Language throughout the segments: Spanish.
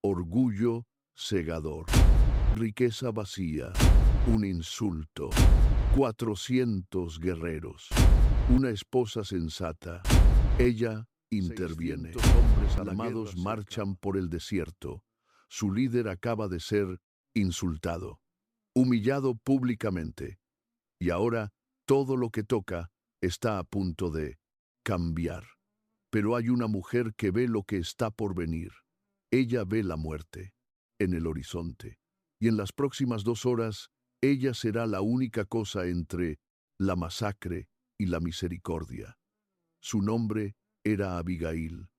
orgullo cegador, riqueza vacía, un insulto, 400 guerreros, una esposa sensata. Ella interviene. 600 hombres Armados marchan por el desierto. Su líder acaba de ser insultado, humillado públicamente. Y ahora todo lo que toca está a punto de cambiar. Pero hay una mujer que ve lo que está por venir. Ella ve la muerte en el horizonte. Y en las próximas 2 horas, ella será la única cosa entre la masacre y la misericordia. Su nombre era Abigail,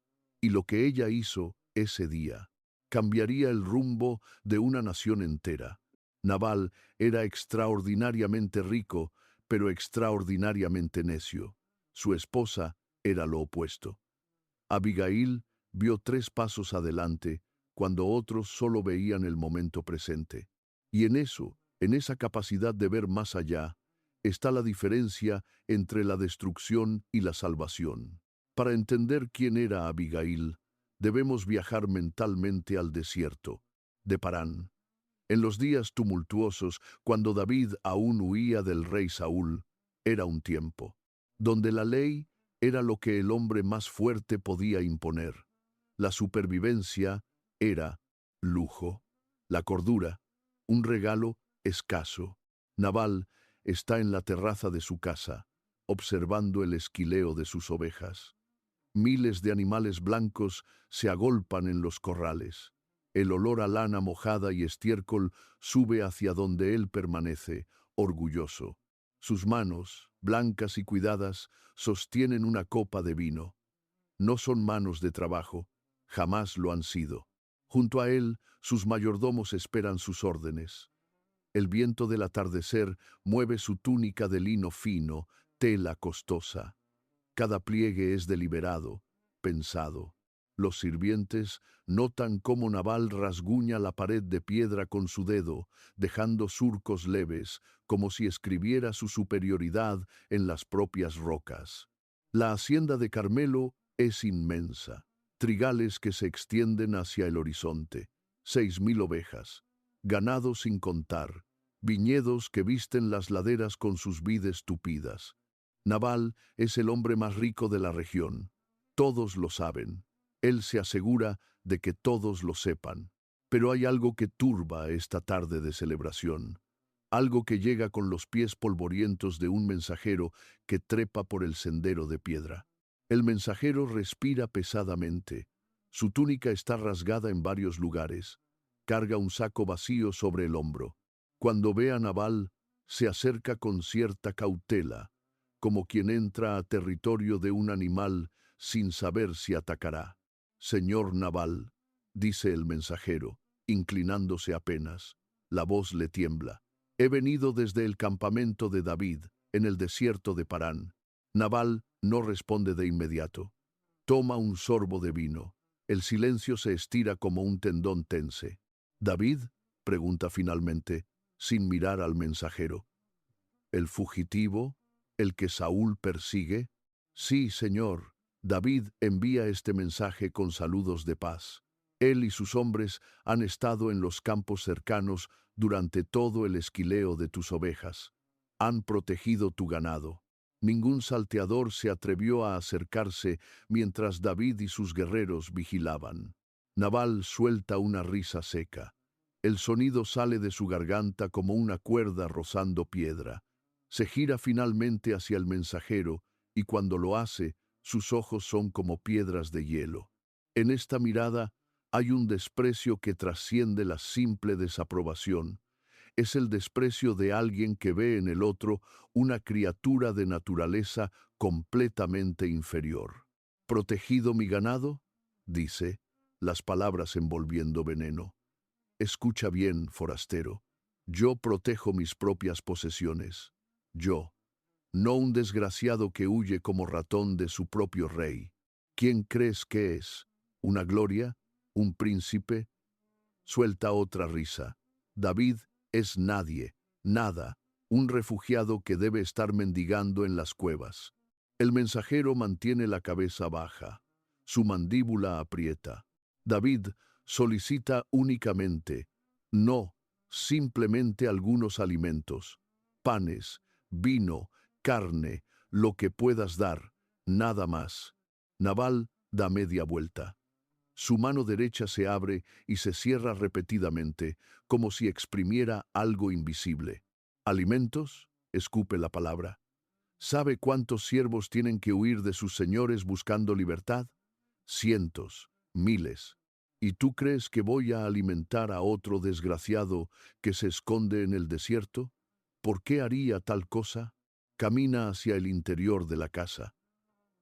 y lo que ella hizo ese día cambiaría el rumbo de una nación entera. Nabal era extraordinariamente rico, pero extraordinariamente necio. Su esposa era lo opuesto. Abigail vio 3 pasos adelante cuando otros solo veían el momento presente. Y en esa capacidad de ver más allá, está la diferencia entre la destrucción y la salvación. Para entender quién era Abigail, debemos viajar mentalmente al desierto de Parán. En los días tumultuosos, cuando David aún huía del rey Saúl, era un tiempo donde la ley era lo que el hombre más fuerte podía imponer. La supervivencia era lujo. La cordura, un regalo escaso. Nabal está en la terraza de su casa, observando el esquileo de sus ovejas. Miles de animales blancos se agolpan en los corrales. El olor a lana mojada y estiércol sube hacia donde él permanece, orgulloso. Sus manos, blancas y cuidadas, sostienen una copa de vino. No son manos de trabajo, jamás lo han sido. Junto a él, sus mayordomos esperan sus órdenes. El viento del atardecer mueve su túnica de lino fino, tela costosa. Cada pliegue es deliberado, pensado. Los sirvientes notan cómo Nabal rasguña la pared de piedra con su dedo, dejando surcos leves, como si escribiera su superioridad en las propias rocas. La hacienda de Carmelo es inmensa. Trigales que se extienden hacia el horizonte, 6.000 ovejas, ganado sin contar, viñedos que visten las laderas con sus vides tupidas. Nabal es el hombre más rico de la región. Todos lo saben. Él se asegura de que todos lo sepan. Pero hay algo que turba esta tarde de celebración. Algo que llega con los pies polvorientos de un mensajero que trepa por el sendero de piedra. El mensajero respira pesadamente. Su túnica está rasgada en varios lugares. Carga un saco vacío sobre el hombro. Cuando ve a Nabal, se acerca con cierta cautela, como quien entra a territorio de un animal sin saber si atacará. Señor Nabal, dice el mensajero, inclinándose apenas. La voz le tiembla. He venido desde el campamento de David, en el desierto de Parán. Nabal no responde de inmediato. Toma un sorbo de vino. El silencio se estira como un tendón tense. ¿David?, pregunta finalmente, sin mirar al mensajero. ¿El fugitivo? ¿El que Saúl persigue? Sí, señor. David envía este mensaje con saludos de paz. Él y sus hombres han estado en los campos cercanos durante todo el esquileo de tus ovejas. Han protegido tu ganado. Ningún salteador se atrevió a acercarse mientras David y sus guerreros vigilaban. Nabal suelta una risa seca. El sonido sale de su garganta como una cuerda rozando piedra. Se gira finalmente hacia el mensajero y cuando lo hace, sus ojos son como piedras de hielo. En esta mirada hay un desprecio que trasciende la simple desaprobación. Es el desprecio de alguien que ve en el otro una criatura de naturaleza completamente inferior. ¿Protegido mi ganado?, dice, las palabras envolviendo veneno. Escucha bien, forastero. Yo protejo mis propias posesiones. Yo, no un desgraciado que huye como ratón de su propio rey. ¿Quién crees que es? ¿Una gloria? ¿Un príncipe? Suelta otra risa. David es nadie, nada, un refugiado que debe estar mendigando en las cuevas. El mensajero mantiene la cabeza baja. Su mandíbula aprieta. David Solicita únicamente, no simplemente algunos alimentos, panes, vino, carne, lo que puedas dar, nada más. Nabal da media vuelta. Su mano derecha se abre y se cierra repetidamente, como si exprimiera algo invisible. ¿Alimentos? Escupe la palabra. ¿Sabe cuántos siervos tienen que huir de sus señores buscando libertad? Cientos, miles. ¿Y tú crees que voy a alimentar a otro desgraciado que se esconde en el desierto? ¿Por qué haría tal cosa? Camina hacia el interior de la casa.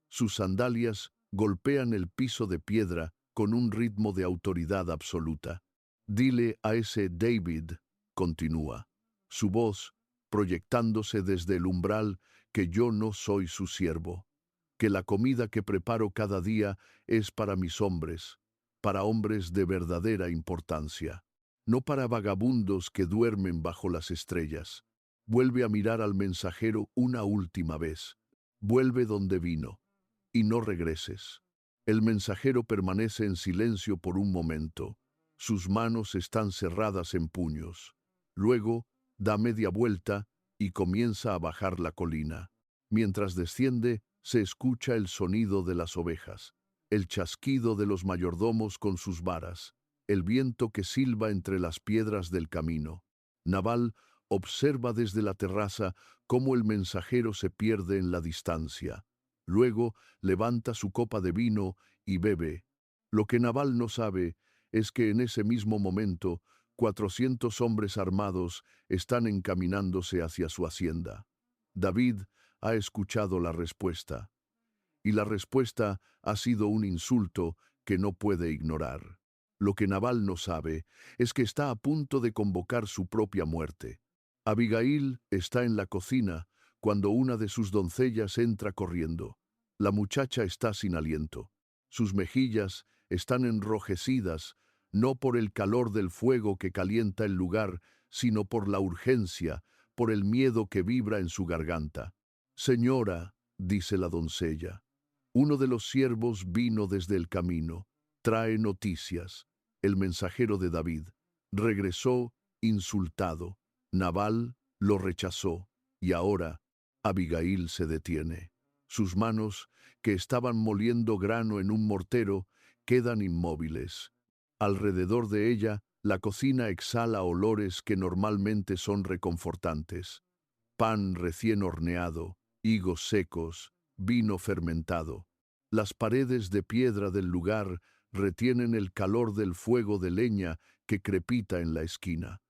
Sus sandalias golpean el piso de piedra con un ritmo de autoridad absoluta. Dile a ese David, continúa, su voz proyectándose desde el umbral, que yo no soy su siervo, que la comida que preparo cada día es para mis hombres, para hombres de verdadera importancia, no para vagabundos que duermen bajo las estrellas. Vuelve a mirar al mensajero una última vez. Vuelve donde vino y no regreses. El mensajero permanece en silencio por un momento. Sus manos están cerradas en puños. Luego, da media vuelta y comienza a bajar la colina. Mientras desciende, se escucha el sonido de las ovejas, el chasquido de los mayordomos con sus varas, el viento que silba entre las piedras del camino. Nabal observa desde la terraza cómo el mensajero se pierde en la distancia. Luego levanta su copa de vino y bebe. Lo que Nabal no sabe es que en ese mismo momento 400 hombres armados están encaminándose hacia su hacienda. David ha escuchado la respuesta, y la respuesta ha sido un insulto que no puede ignorar. Lo que Nabal no sabe es que está a punto de convocar su propia muerte. Abigail está en la cocina cuando una de sus doncellas entra corriendo. La muchacha está sin aliento. Sus mejillas están enrojecidas, no por el calor del fuego que calienta el lugar, sino por la urgencia, por el miedo que vibra en su garganta. Señora, dice la doncella, uno de los siervos vino desde el camino. Trae noticias. El mensajero de David regresó insultado. Nabal lo rechazó y ahora Abigail se detiene. Sus manos, que estaban moliendo grano en un mortero, quedan inmóviles. Alrededor de ella, la cocina exhala olores que normalmente son reconfortantes. Pan recién horneado, higos secos, vino fermentado. Las paredes de piedra del lugar retienen el calor del fuego de leña que crepita en la esquina.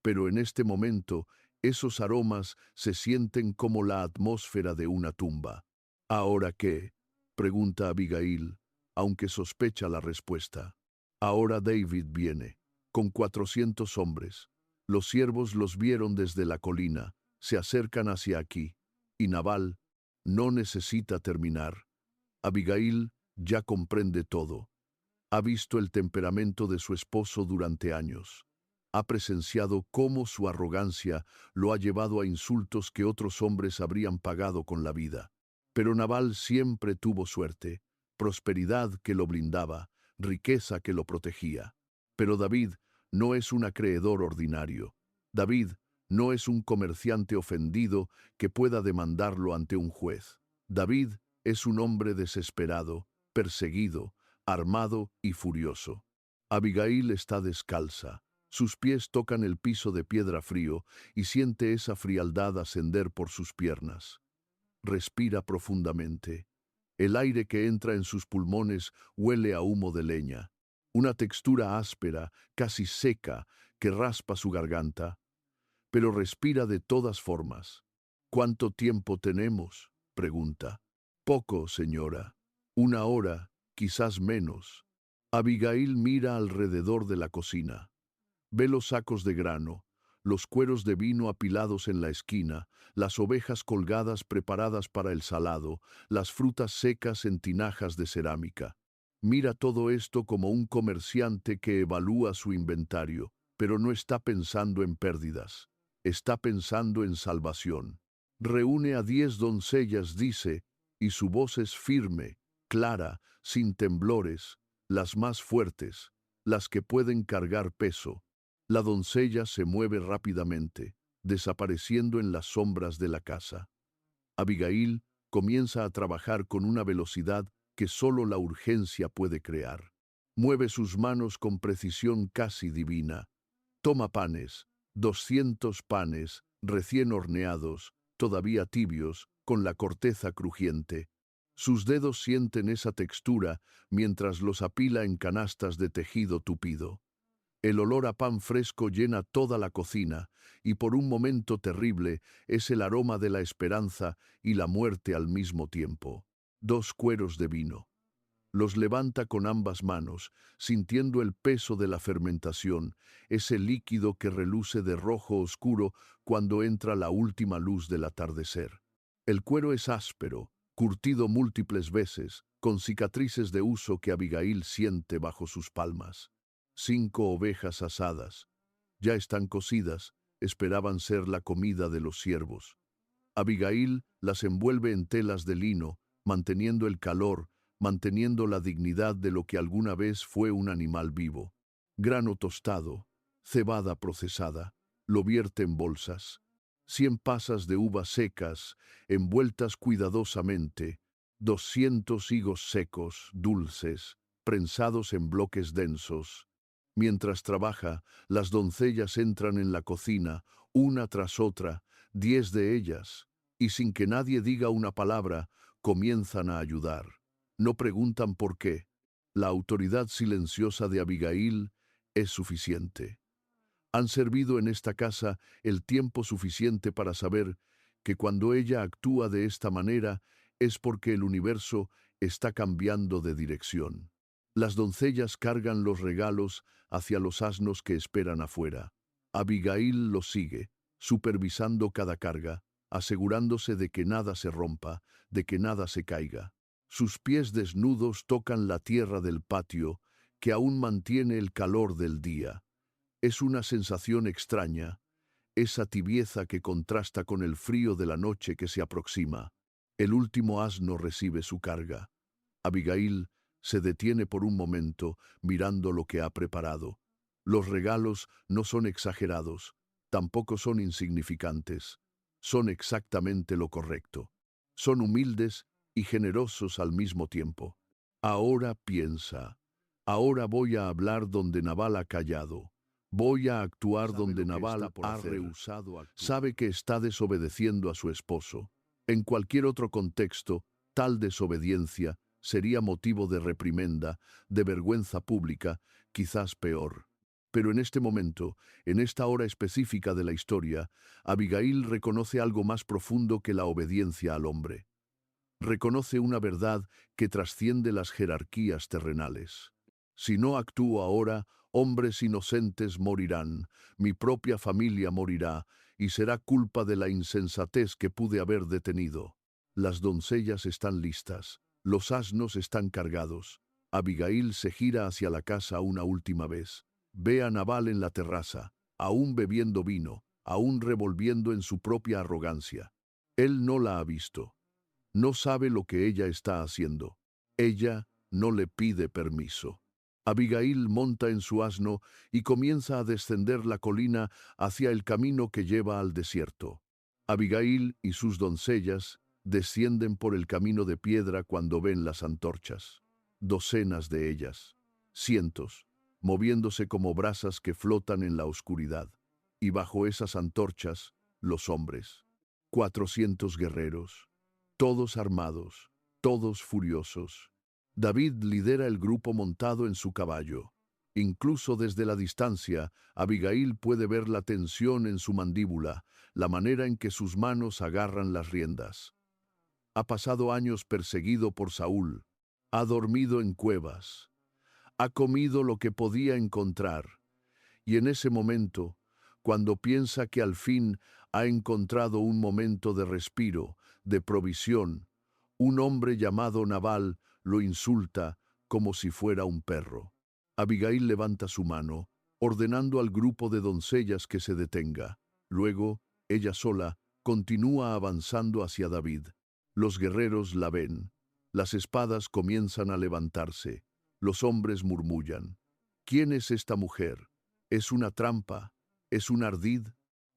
Pero en este momento, esos aromas se sienten como la atmósfera de una tumba. ¿Ahora qué?, pregunta Abigail, aunque sospecha la respuesta. Ahora David viene, con 400 hombres. Los siervos los vieron desde la colina, se acercan hacia aquí, y Nabal no necesita terminar. Abigail ya comprende todo. Ha visto el temperamento de su esposo durante años. Ha presenciado cómo su arrogancia lo ha llevado a insultos que otros hombres habrían pagado con la vida. Pero Nabal siempre tuvo suerte, prosperidad que lo blindaba, riqueza que lo protegía. Pero David no es un acreedor ordinario. David no es un comerciante ofendido que pueda demandarlo ante un juez. David es un hombre desesperado, perseguido, armado y furioso. Abigail está descalza. Sus pies tocan el piso de piedra frío y siente esa frialdad ascender por sus piernas. Respira profundamente. El aire que entra en sus pulmones huele a humo de leña. Una textura áspera, casi seca, que raspa su garganta. Pero respira de todas formas. ¿Cuánto tiempo tenemos?, pregunta. Poco, señora. 1 hora, quizás menos. Abigail mira alrededor de la cocina. Ve los sacos de grano, los cueros de vino apilados en la esquina, las ovejas colgadas preparadas para el salado, las frutas secas en tinajas de cerámica. Mira todo esto como un comerciante que evalúa su inventario, pero no está pensando en pérdidas. Está pensando en salvación. Reúne a 10 doncellas, dice, y su voz es firme, clara, sin temblores, las más fuertes. las que pueden cargar peso. La doncella se mueve rápidamente, desapareciendo en las sombras de la casa. Abigail comienza a trabajar con una velocidad que solo la urgencia puede crear. Mueve sus manos con precisión casi divina. Toma panes, 200 panes, recién horneados, todavía tibios, con la corteza crujiente. Sus dedos sienten esa textura mientras los apila en canastas de tejido tupido. El olor a pan fresco llena toda la cocina, y por un momento terrible es el aroma de la esperanza y la muerte al mismo tiempo. 2 cueros de vino. Los levanta con ambas manos, sintiendo el peso de la fermentación, ese líquido que reluce de rojo oscuro cuando entra la última luz del atardecer. El cuero es áspero, curtido múltiples veces, con cicatrices de uso que Abigail siente bajo sus palmas. 5 ovejas asadas. Ya están cocidas, esperaban ser la comida de los siervos. Abigail las envuelve en telas de lino, manteniendo el calor, manteniendo la dignidad de lo que alguna vez fue un animal vivo. Grano tostado, cebada procesada, lo vierte en bolsas. 100 pasas de uvas secas, envueltas cuidadosamente. 200 higos secos, dulces, prensados en bloques densos. Mientras trabaja, las doncellas entran en la cocina, una tras otra, 10 de ellas, y sin que nadie diga una palabra, comienzan a ayudar. No preguntan por qué. La autoridad silenciosa de Abigail es suficiente. Han servido en esta casa el tiempo suficiente para saber que cuando ella actúa de esta manera es porque el universo está cambiando de dirección. Las doncellas cargan los regalos hacia los asnos que esperan afuera. Abigail los sigue, supervisando cada carga, asegurándose de que nada se rompa, de que nada se caiga. Sus pies desnudos tocan la tierra del patio, que aún mantiene el calor del día. Es una sensación extraña, esa tibieza que contrasta con el frío de la noche que se aproxima. El último asno recibe su carga. Abigail se detiene por un momento mirando lo que ha preparado. Los regalos no son exagerados, tampoco son insignificantes. Son exactamente lo correcto. Son humildes y generosos al mismo tiempo. Ahora piensa, ahora voy a hablar donde Nabal ha callado. Voy a actuar donde Nabal ha rehusado actuar. Sabe que está desobedeciendo a su esposo. En cualquier otro contexto, tal desobediencia sería motivo de reprimenda, de vergüenza pública, quizás peor. Pero en este momento, en esta hora específica de la historia, Abigail reconoce algo más profundo que la obediencia al hombre. Reconoce una verdad que trasciende las jerarquías terrenales. Si no actúo ahora, hombres inocentes morirán, mi propia familia morirá, y será culpa de la insensatez que pude haber detenido. Las doncellas están listas, los asnos están cargados. Abigail se gira hacia la casa una última vez. Ve a Nabal en la terraza, aún bebiendo vino, aún revolviendo en su propia arrogancia. Él no la ha visto. No sabe lo que ella está haciendo. Ella no le pide permiso. Abigail monta en su asno y comienza a descender la colina hacia el camino que lleva al desierto. Abigail y sus doncellas descienden por el camino de piedra cuando ven las antorchas. Docenas de ellas, cientos, moviéndose como brasas que flotan en la oscuridad. Y bajo esas antorchas, los hombres. 400 guerreros, todos armados, todos furiosos. David lidera el grupo montado en su caballo. Incluso desde la distancia, Abigail puede ver la tensión en su mandíbula, la manera en que sus manos agarran las riendas. Ha pasado años perseguido por Saúl, ha dormido en cuevas, ha comido lo que podía encontrar, y en ese momento, cuando piensa que al fin ha encontrado un momento de respiro, de provisión, un hombre llamado Nabal lo insulta como si fuera un perro. Abigail levanta su mano, ordenando al grupo de doncellas que se detenga. Luego, ella sola continúa avanzando hacia David. Los guerreros la ven. Las espadas comienzan a levantarse. Los hombres murmullan. ¿Quién es esta mujer? ¿Es una trampa? ¿Es un ardid?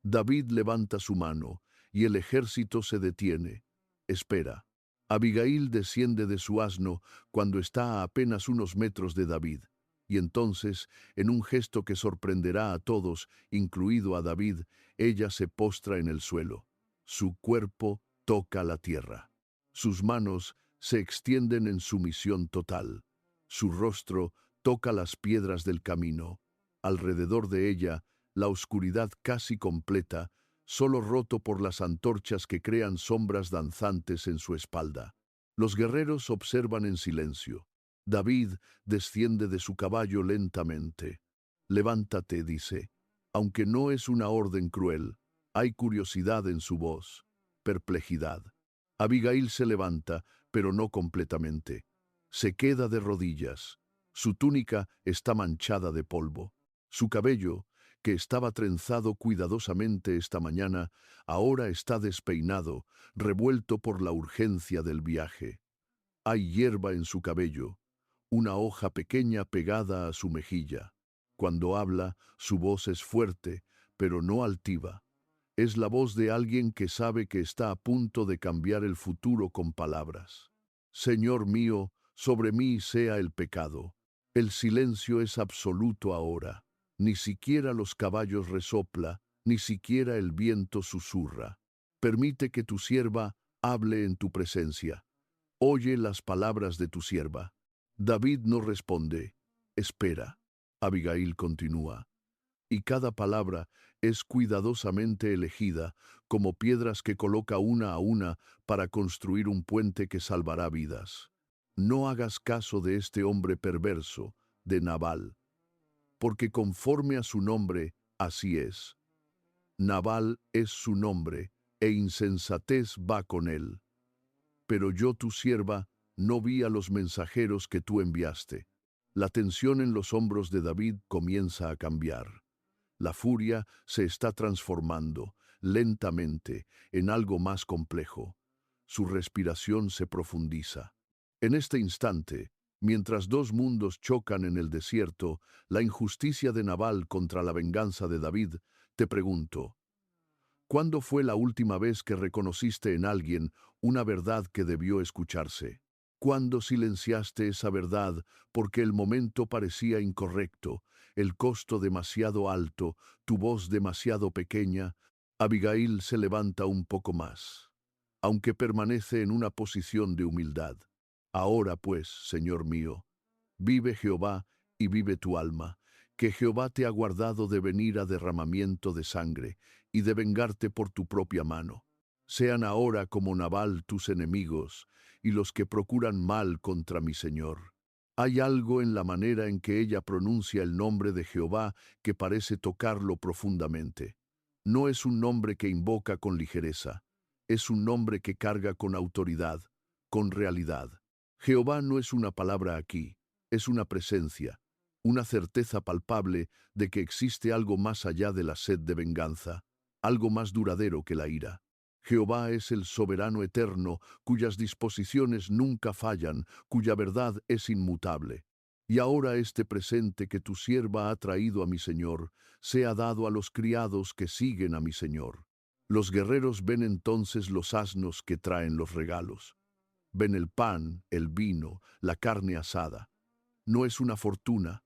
David levanta su mano, y el ejército se detiene. Espera. Abigail desciende de su asno cuando está a apenas unos metros de David, y entonces, en un gesto que sorprenderá a todos, incluido a David, ella se postra en el suelo. Su cuerpo toca la tierra. Sus manos se extienden en sumisión total. Su rostro toca las piedras del camino. Alrededor de ella, la oscuridad casi completa, solo roto por las antorchas que crean sombras danzantes en su espalda. Los guerreros observan en silencio. David desciende de su caballo lentamente. Levántate, dice. Aunque no es una orden cruel, hay curiosidad en su voz, perplejidad. Abigail se levanta, pero no completamente. Se queda de rodillas. Su túnica está manchada de polvo. Su cabello, que estaba trenzado cuidadosamente esta mañana, ahora está despeinado, revuelto por la urgencia del viaje. Hay hierba en su cabello, una hoja pequeña pegada a su mejilla. Cuando habla, su voz es fuerte, pero no altiva. Es la voz de alguien que sabe que está a punto de cambiar el futuro con palabras. Señor mío, sobre mí sea el pecado. El silencio es absoluto ahora. Ni siquiera los caballos resopla, ni siquiera el viento susurra. Permite que tu sierva hable en tu presencia. Oye las palabras de tu sierva. David no responde. Espera. Abigail continúa. Y cada palabra es cuidadosamente elegida, como piedras que coloca una a una para construir un puente que salvará vidas. No hagas caso de este hombre perverso, de Nabal, porque conforme a su nombre, así es. Nabal es su nombre, e insensatez va con él. Pero yo, tu sierva, no vi a los mensajeros que tú enviaste. La tensión en los hombros de David comienza a cambiar. La furia se está transformando, lentamente, en algo más complejo. Su respiración se profundiza. En este instante, mientras dos mundos chocan en el desierto, la injusticia de Nabal contra la venganza de David, te pregunto, ¿cuándo fue la última vez que reconociste en alguien una verdad que debió escucharse? ¿Cuándo silenciaste esa verdad porque el momento parecía incorrecto, el costo demasiado alto, tu voz demasiado pequeña? Abigail se levanta un poco más, aunque permanece en una posición de humildad. Ahora pues, Señor mío, vive Jehová y vive tu alma, que Jehová te ha guardado de venir a derramamiento de sangre y de vengarte por tu propia mano. Sean ahora como Nabal tus enemigos y los que procuran mal contra mi Señor. Hay algo en la manera en que ella pronuncia el nombre de Jehová que parece tocarlo profundamente. No es un nombre que invoca con ligereza, es un nombre que carga con autoridad, con realidad. Jehová no es una palabra aquí, es una presencia, una certeza palpable de que existe algo más allá de la sed de venganza, algo más duradero que la ira. Jehová es el soberano eterno, cuyas disposiciones nunca fallan, cuya verdad es inmutable. Y ahora este presente que tu sierva ha traído a mi Señor, sea dado a los criados que siguen a mi Señor. Los guerreros ven entonces los asnos que traen los regalos. Ven el pan, el vino, la carne asada. No es una fortuna,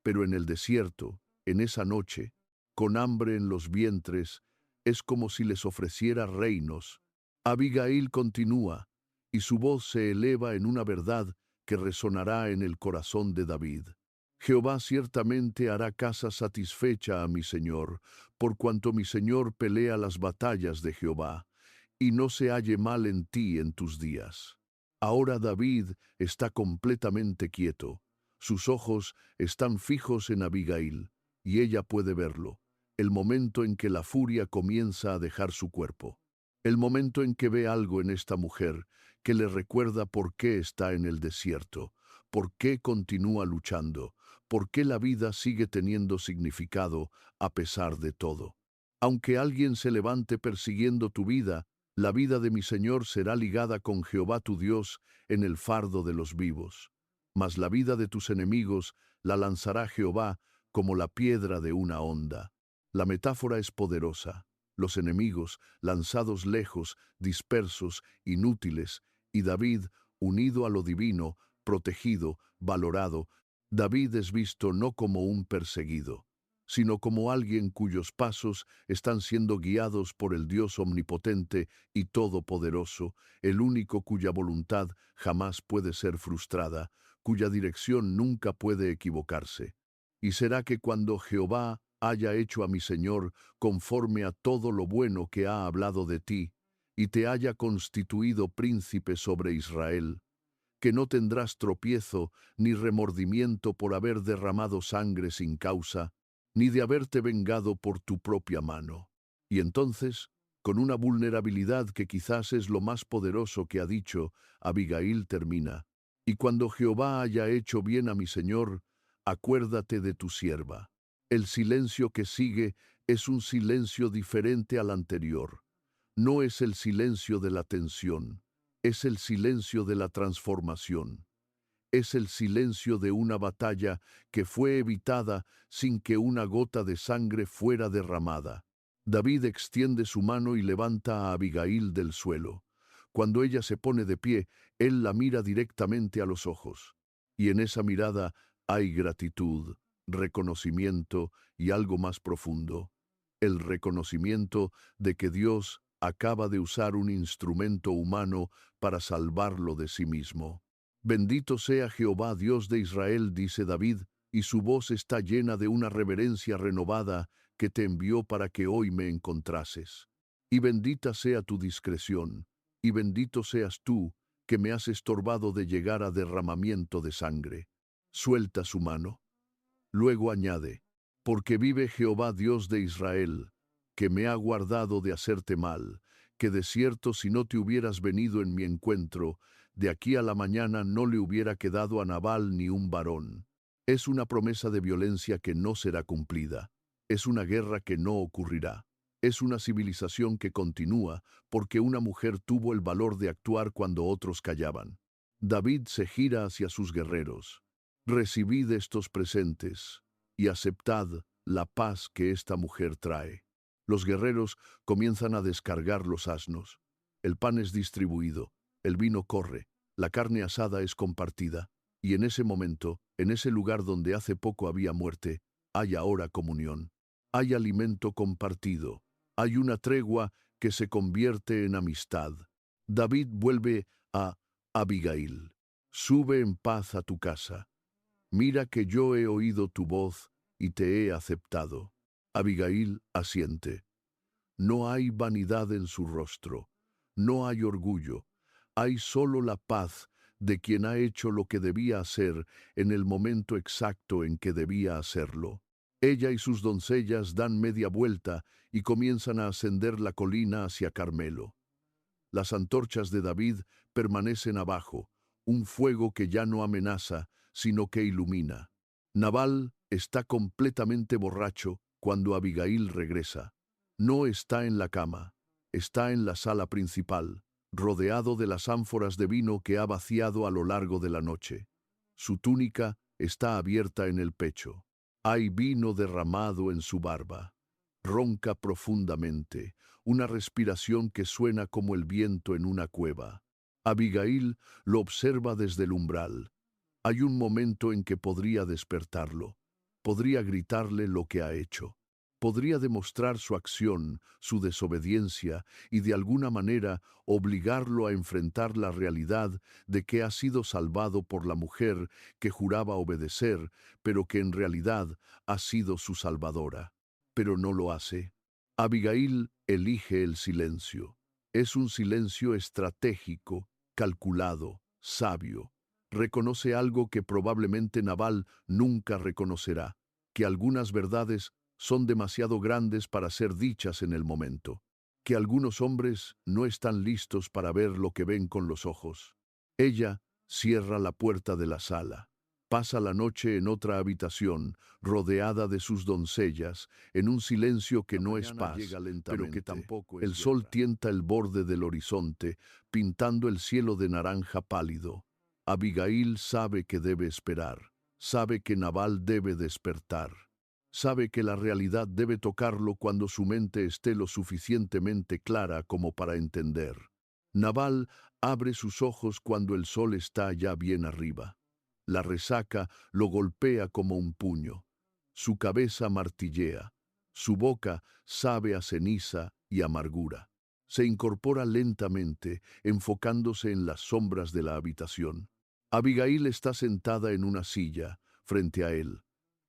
pero en el desierto, en esa noche, con hambre en los vientres, es como si les ofreciera reinos. Abigail continúa, y su voz se eleva en una verdad que resonará en el corazón de David. Jehová ciertamente hará casa satisfecha a mi Señor, por cuanto mi Señor pelea las batallas de Jehová, y no se halle mal en ti en tus días. Ahora David está completamente quieto. Sus ojos están fijos en Abigail, y ella puede verlo, el momento en que la furia comienza a dejar su cuerpo, el momento en que ve algo en esta mujer que le recuerda por qué está en el desierto, por qué continúa luchando, por qué la vida sigue teniendo significado a pesar de todo. Aunque alguien se levante persiguiendo tu vida, la vida de mi Señor será ligada con Jehová tu Dios en el fardo de los vivos. Mas la vida de tus enemigos la lanzará Jehová como la piedra de una honda. La metáfora es poderosa. Los enemigos, lanzados lejos, dispersos, inútiles, y David, unido a lo divino, protegido, valorado. David es visto no como un perseguido, sino como alguien cuyos pasos están siendo guiados por el Dios omnipotente y todopoderoso, el único cuya voluntad jamás puede ser frustrada, cuya dirección nunca puede equivocarse. Y será que cuando Jehová haya hecho a mi Señor conforme a todo lo bueno que ha hablado de ti, y te haya constituido príncipe sobre Israel, que no tendrás tropiezo ni remordimiento por haber derramado sangre sin causa, ni de haberte vengado por tu propia mano. Y entonces, con una vulnerabilidad que quizás es lo más poderoso que ha dicho, Abigail termina: y cuando Jehová haya hecho bien a mi Señor, acuérdate de tu sierva. El silencio que sigue es un silencio diferente al anterior. No es el silencio de la tensión, es el silencio de la transformación. Es el silencio de una batalla que fue evitada sin que una gota de sangre fuera derramada. David extiende su mano y levanta a Abigail del suelo. Cuando ella se pone de pie, él la mira directamente a los ojos. Y en esa mirada hay gratitud, reconocimiento y algo más profundo. El reconocimiento de que Dios acaba de usar un instrumento humano para salvarlo de sí mismo. Bendito sea Jehová Dios de Israel, dice David, y su voz está llena de una reverencia renovada que te envió para que hoy me encontrases. Y bendita sea tu discreción, y bendito seas tú, que me has estorbado de llegar a derramamiento de sangre. Suelta su mano. Luego añade: porque vive Jehová Dios de Israel, que me ha guardado de hacerte mal, que de cierto si no te hubieras venido en mi encuentro, de aquí a la mañana no le hubiera quedado a Nabal ni un varón. Es una promesa de violencia que no será cumplida. Es una guerra que no ocurrirá. Es una civilización que continúa porque una mujer tuvo el valor de actuar cuando otros callaban. David se gira hacia sus guerreros. Recibid estos presentes y aceptad la paz que esta mujer trae. Los guerreros comienzan a descargar los asnos. El pan es distribuido, el vino corre, la carne asada es compartida, y en ese momento, en ese lugar donde hace poco había muerte, hay ahora comunión. Hay alimento compartido, hay una tregua que se convierte en amistad. David vuelve a Abigail. Sube en paz a tu casa. Mira que yo he oído tu voz y te he aceptado. Abigail asiente. No hay vanidad en su rostro, no hay orgullo, hay solo la paz de quien ha hecho lo que debía hacer en el momento exacto en que debía hacerlo. Ella y sus doncellas dan media vuelta y comienzan a ascender la colina hacia Carmelo. Las antorchas de David permanecen abajo, un fuego que ya no amenaza, sino que ilumina. Nabal está completamente borracho cuando Abigail regresa. No está en la cama, está en la sala principal, rodeado de las ánforas de vino que ha vaciado a lo largo de la noche. Su túnica está abierta en el pecho. Hay vino derramado en su barba. Ronca profundamente, una respiración que suena como el viento en una cueva. Abigail lo observa desde el umbral. Hay un momento en que podría despertarlo, podría gritarle lo que ha hecho, podría demostrar su acción, su desobediencia y de alguna manera obligarlo a enfrentar la realidad de que ha sido salvado por la mujer que juraba obedecer, pero que en realidad ha sido su salvadora. Pero no lo hace. Abigail elige el silencio. Es un silencio estratégico, calculado, sabio. Reconoce algo que probablemente Nabal nunca reconocerá, que algunas verdades son demasiado grandes para ser dichas en el momento, que algunos hombres no están listos para ver lo que ven con los ojos. Ella cierra la puerta de la sala. Pasa la noche en otra habitación, rodeada de sus doncellas, en un silencio que no es paz, pero que tampoco es guerra. El sol tienta el borde del horizonte, pintando el cielo de naranja pálido. Abigail sabe que debe esperar, Sabe que Nabal debe despertar. Sabe que la realidad debe tocarlo cuando su mente esté lo suficientemente clara como para entender. Nabal abre sus ojos cuando el sol está ya bien arriba. La resaca lo golpea como un puño. Su cabeza martillea. Su boca sabe a ceniza y amargura. Se incorpora lentamente, enfocándose en las sombras de la habitación. Abigail está sentada en una silla, frente a él.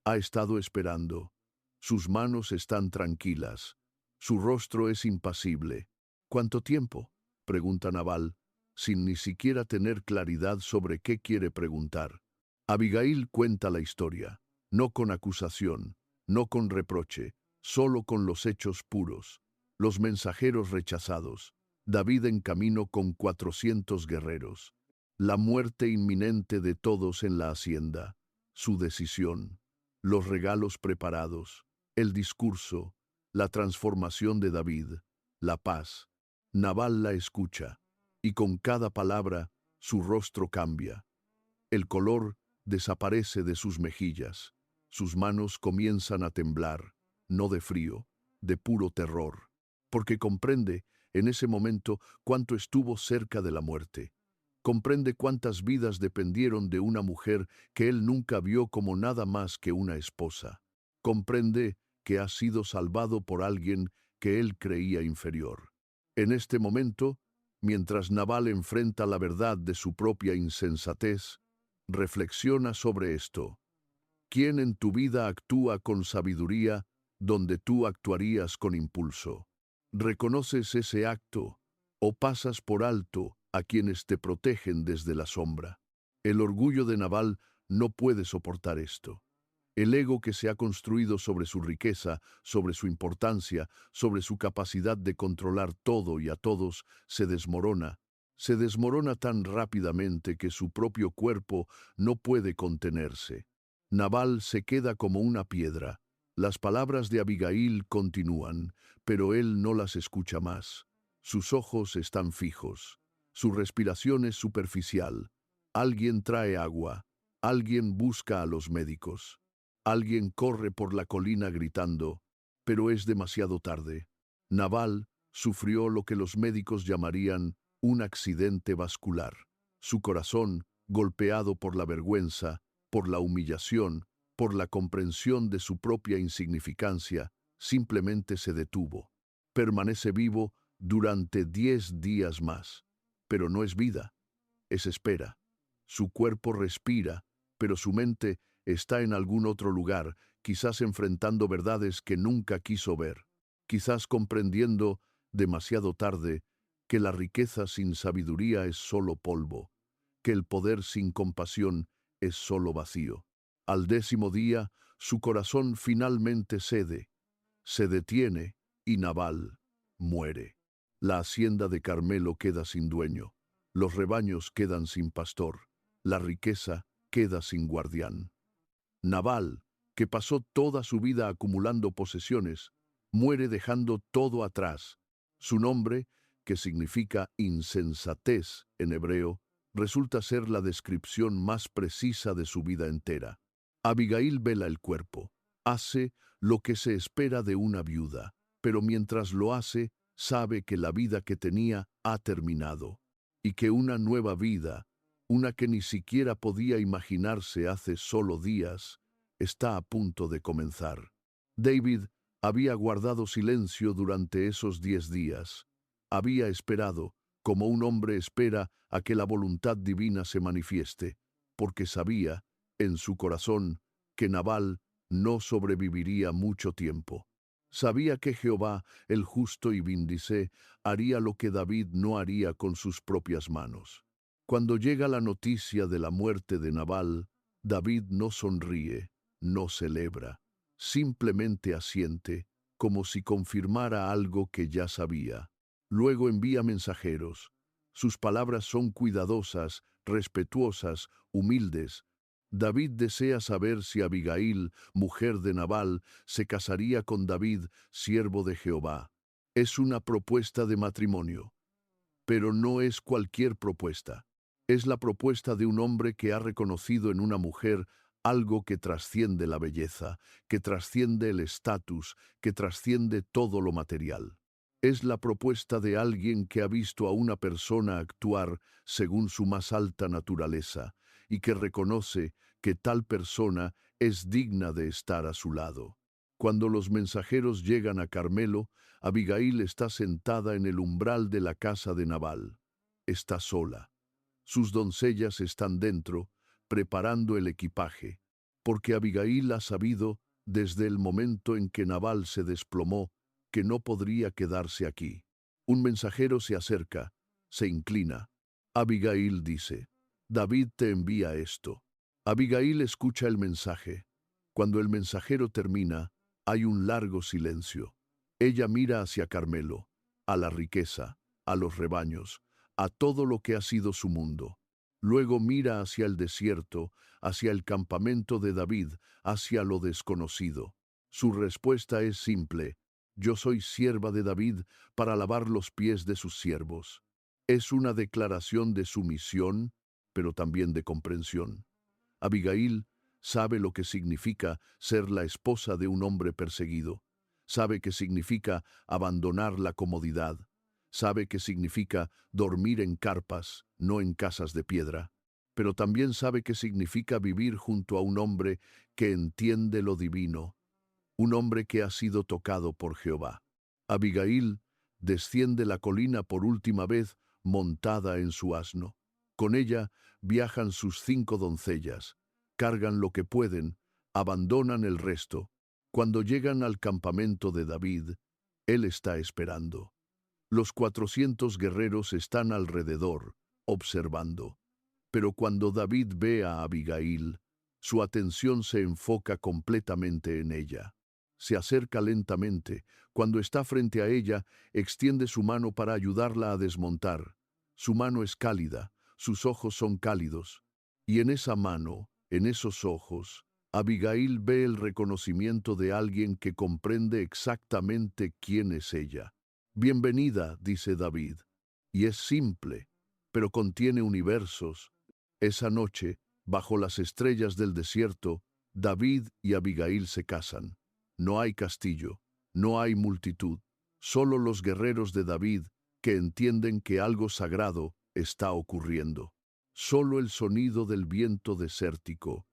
Ha estado esperando. Sus manos están tranquilas. Su rostro es impasible. ¿Cuánto tiempo?, pregunta Nabal, sin ni siquiera tener claridad sobre qué quiere preguntar. Abigail cuenta la historia, no con acusación, no con reproche, solo con los hechos puros. Los mensajeros rechazados, David en camino con 400 guerreros, la muerte inminente de todos en la hacienda, su decisión, los regalos preparados, el discurso, la transformación de David, la paz. Nabal la escucha, y con cada palabra su rostro cambia. El color desaparece de sus mejillas, sus manos comienzan a temblar, no de frío, de puro terror, porque comprende en ese momento cuánto estuvo cerca de la muerte. Comprende cuántas vidas dependieron de una mujer que él nunca vio como nada más que una esposa. Comprende que ha sido salvado por alguien que él creía inferior. En este momento, mientras Nabal enfrenta la verdad de su propia insensatez, reflexiona sobre esto. ¿Quién en tu vida actúa con sabiduría donde tú actuarías con impulso? ¿Reconoces ese acto o pasas por alto a quienes te protegen desde la sombra? El orgullo de Nabal no puede soportar esto. El ego que se ha construido sobre su riqueza, sobre su importancia, sobre su capacidad de controlar todo y a todos, se desmorona. Se desmorona tan rápidamente que su propio cuerpo no puede contenerse. Nabal se queda como una piedra. Las palabras de Abigail continúan, pero él no las escucha más. Sus ojos están fijos. Su respiración es superficial. Alguien trae agua. Alguien busca a los médicos. Alguien corre por la colina gritando, pero es demasiado tarde. Nabal sufrió lo que los médicos llamarían un accidente vascular. Su corazón, golpeado por la vergüenza, por la humillación, por la comprensión de su propia insignificancia, simplemente se detuvo. Permanece vivo durante 10 días más. Pero no es vida, es espera. Su cuerpo respira, pero su mente está en algún otro lugar, quizás enfrentando verdades que nunca quiso ver, quizás comprendiendo, demasiado tarde, que la riqueza sin sabiduría es solo polvo, que el poder sin compasión es solo vacío. Al 10.º día, su corazón finalmente cede, se detiene y Nabal muere. La hacienda de Carmelo queda sin dueño, los rebaños quedan sin pastor, la riqueza queda sin guardián. Nabal, que pasó toda su vida acumulando posesiones, muere dejando todo atrás. Su nombre, que significa insensatez en hebreo, resulta ser la descripción más precisa de su vida entera. Abigail vela el cuerpo, hace lo que se espera de una viuda, pero mientras lo hace, sabe que la vida que tenía ha terminado, y que una nueva vida, una que ni siquiera podía imaginarse hace solo días, está a punto de comenzar. David había guardado silencio durante esos 10 días. Había esperado, como un hombre espera a que la voluntad divina se manifieste, porque sabía, en su corazón, que Nabal no sobreviviría mucho tiempo. Sabía que Jehová, el justo y vindicé, haría lo que David no haría con sus propias manos. Cuando llega la noticia de la muerte de Nabal, David no sonríe, no celebra, simplemente asiente, como si confirmara algo que ya sabía. Luego envía mensajeros. Sus palabras son cuidadosas, respetuosas, humildes. David desea saber si Abigail, mujer de Nabal, se casaría con David, siervo de Jehová. Es una propuesta de matrimonio, pero no es cualquier propuesta. Es la propuesta de un hombre que ha reconocido en una mujer algo que trasciende la belleza, que trasciende el estatus, que trasciende todo lo material. Es la propuesta de alguien que ha visto a una persona actuar según su más alta naturaleza y que reconoce que tal persona es digna de estar a su lado. Cuando los mensajeros llegan a Carmelo, Abigail está sentada en el umbral de la casa de Nabal. Está sola. Sus doncellas están dentro, preparando el equipaje, porque Abigail ha sabido, desde el momento en que Nabal se desplomó, que no podría quedarse aquí. Un mensajero se acerca, se inclina. Abigail dice, David te envía esto. Abigail escucha el mensaje. Cuando el mensajero termina, hay un largo silencio. Ella mira hacia Carmelo, a la riqueza, a los rebaños, a todo lo que ha sido su mundo. Luego mira hacia el desierto, hacia el campamento de David, hacia lo desconocido. Su respuesta es simple: yo soy sierva de David para lavar los pies de sus siervos. Es una declaración de sumisión, pero también de comprensión. Abigail sabe lo que significa ser la esposa de un hombre perseguido. Sabe que significa abandonar la comodidad. Sabe que significa dormir en carpas, no en casas de piedra. Pero también sabe que significa vivir junto a un hombre que entiende lo divino, un hombre que ha sido tocado por Jehová. Abigail desciende la colina por última vez montada en su asno. Con ella viajan sus 5 doncellas, cargan lo que pueden, abandonan el resto. Cuando llegan al campamento de David, él está esperando. Los 400 guerreros están alrededor, observando. Pero cuando David ve a Abigail, su atención se enfoca completamente en ella. Se acerca lentamente. Cuando está frente a ella, extiende su mano para ayudarla a desmontar. Su mano es cálida, sus ojos son cálidos. Y en esa mano, en esos ojos, Abigail ve el reconocimiento de alguien que comprende exactamente quién es ella. Bienvenida, dice David. Y es simple, pero contiene universos. Esa noche, bajo las estrellas del desierto, David y Abigail se casan. No hay castillo, no hay multitud, solo los guerreros de David que entienden que algo sagrado está ocurriendo. Solo el sonido del viento desértico,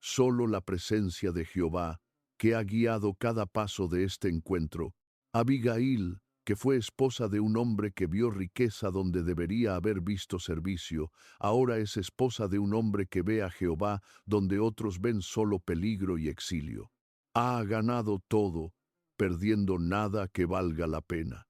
solo la presencia de Jehová que ha guiado cada paso de este encuentro. Abigail, que fue esposa de un hombre que vio riqueza donde debería haber visto servicio, ahora es esposa de un hombre que ve a Jehová donde otros ven solo peligro y exilio. Ha ganado todo, perdiendo nada que valga la pena.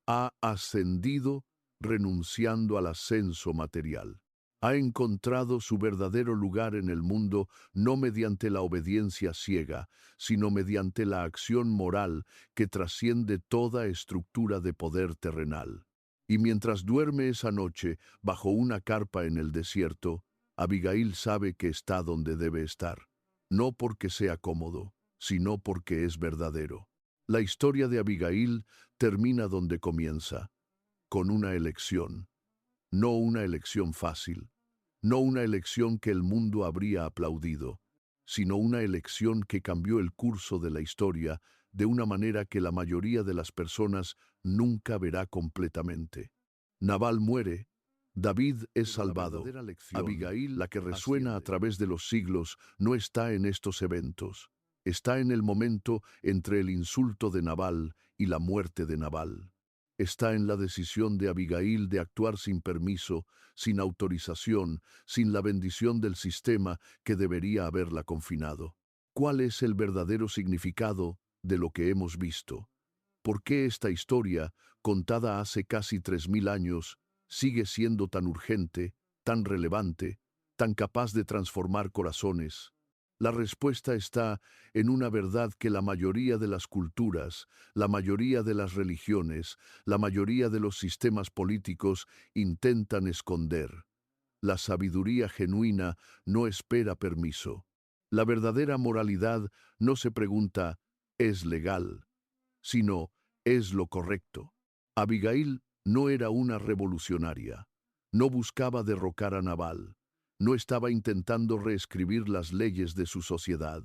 Ha ascendido renunciando al ascenso material. Ha encontrado su verdadero lugar en el mundo no mediante la obediencia ciega, sino mediante la acción moral que trasciende toda estructura de poder terrenal. Y mientras duerme esa noche bajo una carpa en el desierto, Abigail sabe que está donde debe estar, no porque sea cómodo, sino porque es verdadero. La historia de Abigail termina donde comienza, con una elección. No una elección fácil, no una elección que el mundo habría aplaudido, sino una elección que cambió el curso de la historia de una manera que la mayoría de las personas nunca verá completamente. Nabal muere, David es salvado. Abigail, la que resuena a través de los siglos, no está en estos eventos. Está en el momento entre el insulto de Nabal y la muerte de Nabal. Está en la decisión de Abigail de actuar sin permiso, sin autorización, sin la bendición del sistema que debería haberla confinado. ¿Cuál es el verdadero significado de lo que hemos visto? ¿Por qué esta historia, contada hace casi 3000 años, sigue siendo tan urgente, tan relevante, tan capaz de transformar corazones? La respuesta está en una verdad que la mayoría de las culturas, la mayoría de las religiones, la mayoría de los sistemas políticos intentan esconder. La sabiduría genuina no espera permiso. La verdadera moralidad no se pregunta, ¿es legal?, sino, ¿es lo correcto? Abigail no era una revolucionaria. No buscaba derrocar a Nabal. No estaba intentando reescribir las leyes de su sociedad.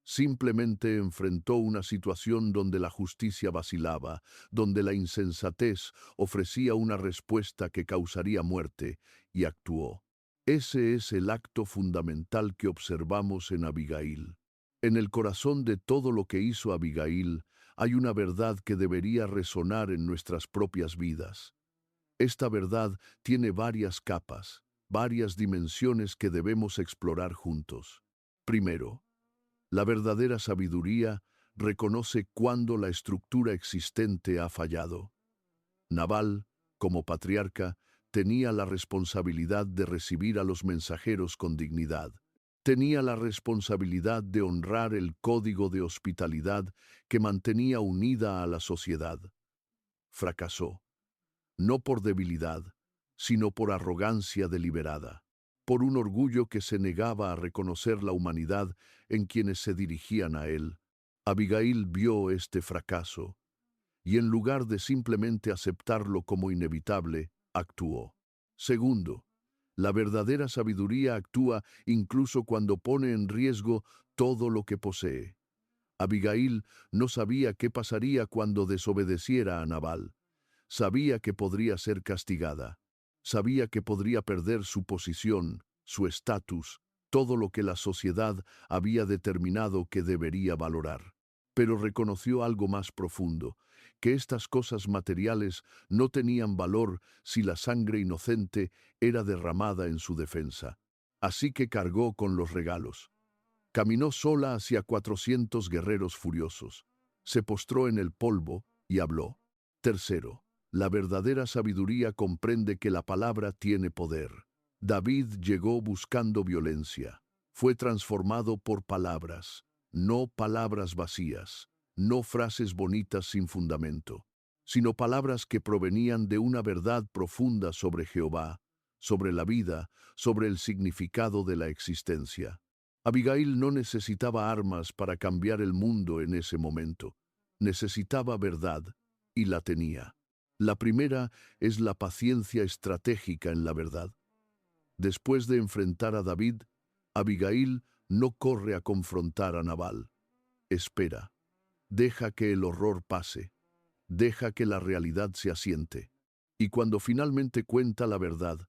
Simplemente enfrentó una situación donde la justicia vacilaba, donde la insensatez ofrecía una respuesta que causaría muerte, y actuó. Ese es el acto fundamental que observamos en Abigail. En el corazón de todo lo que hizo Abigail hay una verdad que debería resonar en nuestras propias vidas. Esta verdad tiene varias capas, varias dimensiones que debemos explorar juntos. Primero, la verdadera sabiduría reconoce cuándo la estructura existente ha fallado. Nabal, como patriarca, tenía la responsabilidad de recibir a los mensajeros con dignidad. Tenía la responsabilidad de honrar el código de hospitalidad que mantenía unida a la sociedad. Fracasó, no por debilidad, sino por arrogancia deliberada, por un orgullo que se negaba a reconocer la humanidad en quienes se dirigían a él. Abigail vio este fracaso y en lugar de simplemente aceptarlo como inevitable, actuó. Segundo, la verdadera sabiduría actúa incluso cuando pone en riesgo todo lo que posee. Abigail no sabía qué pasaría cuando desobedeciera a Nabal. Sabía que podría ser castigada. Sabía que podría perder su posición, su estatus, todo lo que la sociedad había determinado que debería valorar. Pero reconoció algo más profundo, que estas cosas materiales no tenían valor si la sangre inocente era derramada en su defensa. Así que cargó con los regalos. Caminó sola hacia 400 guerreros furiosos. Se postró en el polvo y habló. Tercero, la verdadera sabiduría comprende que la palabra tiene poder. David llegó buscando violencia. Fue transformado por palabras, no palabras vacías, no frases bonitas sin fundamento, sino palabras que provenían de una verdad profunda sobre Jehová, sobre la vida, sobre el significado de la existencia. Abigail no necesitaba armas para cambiar el mundo en ese momento. Necesitaba verdad, y la tenía. La primera es la paciencia estratégica en la verdad. Después de enfrentar a David, Abigail no corre a confrontar a Nabal. Espera. Deja que el horror pase. Deja que la realidad se asiente. Y cuando finalmente cuenta la verdad,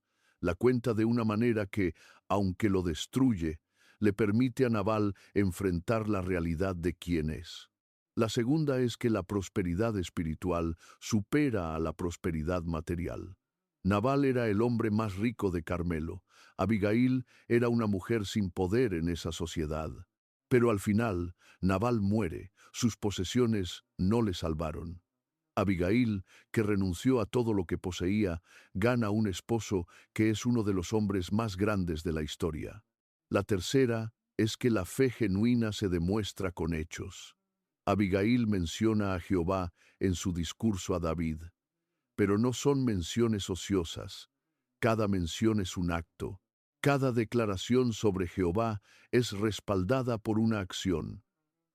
la cuenta de una manera que, aunque lo destruye, le permite a Nabal enfrentar la realidad de quién es. La segunda es que la prosperidad espiritual supera a la prosperidad material. Nabal era el hombre más rico de Carmelo. Abigail era una mujer sin poder en esa sociedad. Pero al final, Nabal muere. Sus posesiones no le salvaron. Abigail, que renunció a todo lo que poseía, gana un esposo que es uno de los hombres más grandes de la historia. La tercera es que la fe genuina se demuestra con hechos. Abigail menciona a Jehová en su discurso a David, pero no son menciones ociosas. Cada mención es un acto. Cada declaración sobre Jehová es respaldada por una acción.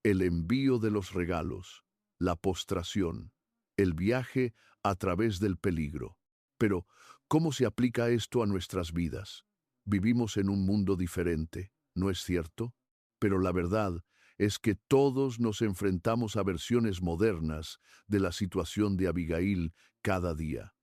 El envío de los regalos, la postración, el viaje a través del peligro. Pero, ¿cómo se aplica esto a nuestras vidas? Vivimos en un mundo diferente, ¿no es cierto? Pero la verdad es que todos nos enfrentamos a versiones modernas de la situación de Abigail cada día.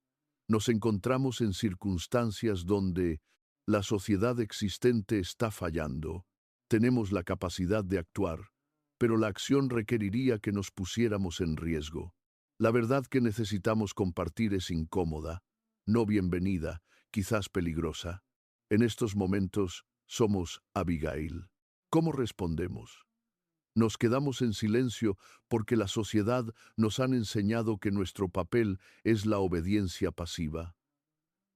Nos encontramos en circunstancias donde la sociedad existente está fallando. Tenemos la capacidad de actuar, pero la acción requeriría que nos pusiéramos en riesgo. La verdad que necesitamos compartir es incómoda, no bienvenida, quizás peligrosa. En estos momentos somos Abigail. ¿Cómo respondemos? Nos quedamos en silencio porque la sociedad nos han enseñado que nuestro papel es la obediencia pasiva.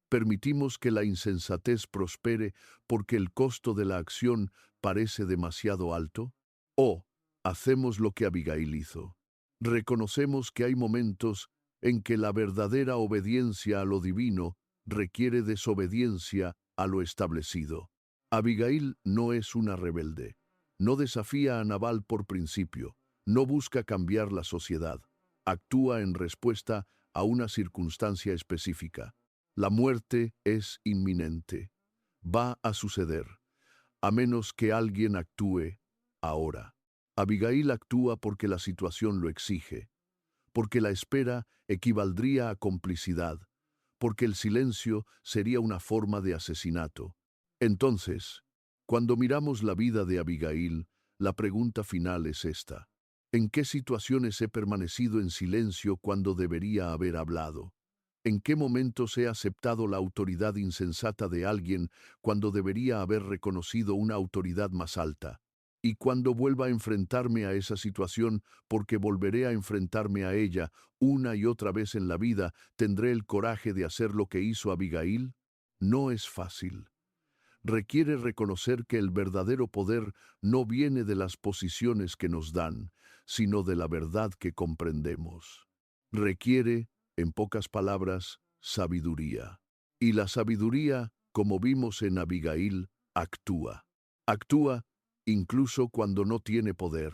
Permitimos que la insensatez prospere porque el costo de la acción parece demasiado alto. ¿O hacemos lo que Abigail hizo? Reconocemos que hay momentos en que la verdadera obediencia a lo divino requiere desobediencia a lo establecido. Abigail no es una rebelde. No desafía a Nabal por principio. No busca cambiar la sociedad. Actúa en respuesta a una circunstancia específica. La muerte es inminente. va a suceder, a menos que alguien actúe ahora. Abigail actúa porque la situación lo exige, porque la espera equivaldría a complicidad, porque el silencio sería una forma de asesinato. Entonces, cuando miramos la vida de Abigail, la pregunta final es esta: ¿en qué situaciones he permanecido en silencio cuando debería haber hablado? ¿En qué momentos he aceptado la autoridad insensata de alguien cuando debería haber reconocido una autoridad más alta? Y cuando vuelva a enfrentarme a esa situación, porque volveré a enfrentarme a ella una y otra vez en la vida, ¿tendré el coraje de hacer lo que hizo Abigail? No es fácil. Requiere reconocer que el verdadero poder no viene de las posiciones que nos dan, sino de la verdad que comprendemos. Requiere, en pocas palabras, sabiduría. Y la sabiduría, como vimos en Abigail, actúa. Actúa incluso cuando no tiene poder.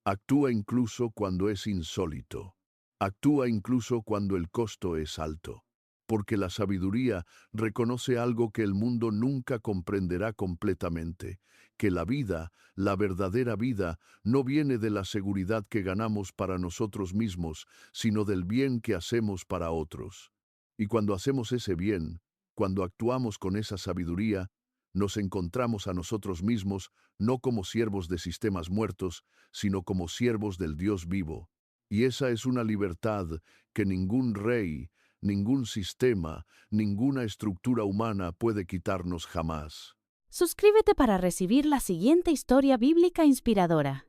Actúa incluso cuando es insólito. Actúa incluso cuando el costo es alto. Porque la sabiduría reconoce algo que el mundo nunca comprenderá completamente, que la vida, la verdadera vida, no viene de la seguridad que ganamos para nosotros mismos, sino del bien que hacemos para otros. Y cuando hacemos ese bien, cuando actuamos con esa sabiduría, nos encontramos a nosotros mismos no como siervos de sistemas muertos, sino como siervos del Dios vivo. Y esa es una libertad que ningún rey, ningún sistema, ninguna estructura humana puede quitarnos jamás. Suscríbete para recibir la siguiente historia bíblica inspiradora.